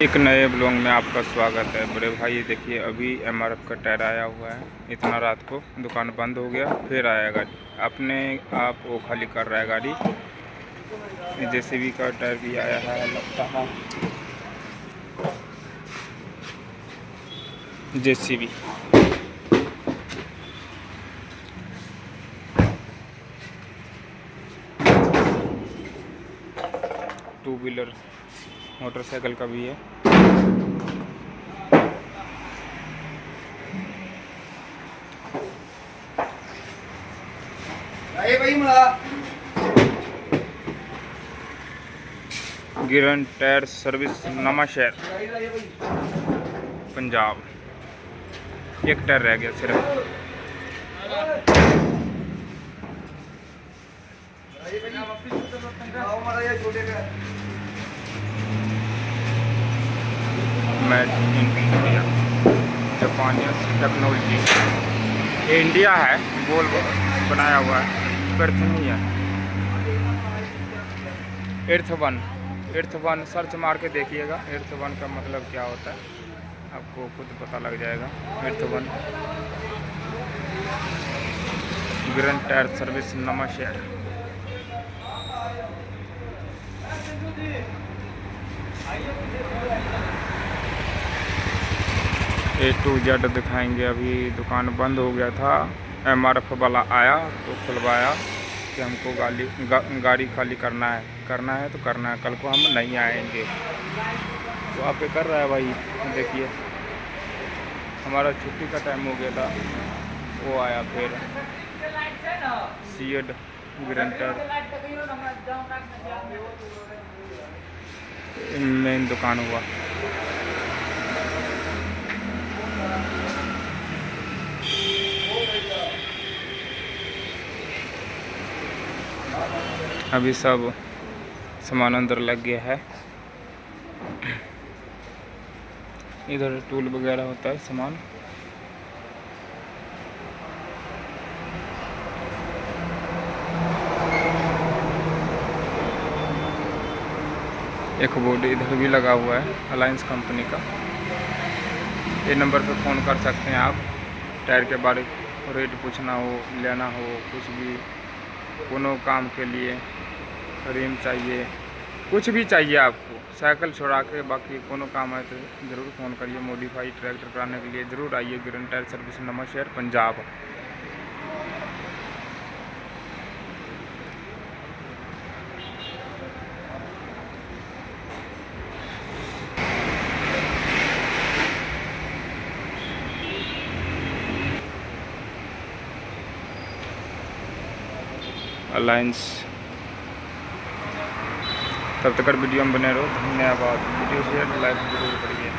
एक नए ब्लॉग में आपका स्वागत है। बड़े भाई देखिए, अभी एमआरएफ का टायर आया हुआ है। इतना रात को दुकान बंद हो गया, फिर आया गाड़ी अपने आप वो खाली कर रहा है गाड़ी। जेसीबी का टायर भी आया है, लगता है जेसीबी। टू व्हीलर मोटरसाइकिल का भी है। गिरन टायर सर्विस नवांशहर पंजाब। एक टायर रह गया सिर्फ। Made in India, Japanese technology. ये इंडिया है, गोल बनाया हुआ है, बर्थ नहीं है। एर्थ वन सर्च मार के देखिएगा। एर्थ वन का मतलब क्या होता है आपको खुद पता लग जाएगा। एर्थ वन गिरन tyre service Nawanshahr. A to Z दिखाएंगे। अभी दुकान बंद हो गया था, एमआरएफ वाला आया तो खुलवाया कि हमको गाड़ी खाली करना है तो करना है, कल को हम नहीं आएंगे। तो आप ये कर रहा है भाई। देखिए हमारा छुट्टी का टाइम हो गया था, वो आया फिर सीएड ग्रेंटर मेन दुकान हुआ। अभी सब सामान अंदर लग गया है। इधर टूल वगैरह होता है सामान। एक बोर्ड इधर भी लगा हुआ है अलायंस कंपनी का। ये नंबर पे फ़ोन कर सकते हैं आप। टायर के बारे रेट पूछना हो, लेना हो, कुछ भी कोनो काम के लिए, रिम चाहिए, कुछ भी चाहिए आपको, साइकिल छोड़ा के बाकी कोनो काम है तो ज़रूर फ़ोन करिए। मॉडिफाई ट्रैक्टर कराने के लिए ज़रूर आइए। गिरन tyre service Nawanshahr Punjab. Alliance. तब तक वीडियो में बने रहो। धन्यवाद। वीडियो शेयर लाइक जरूर करिए।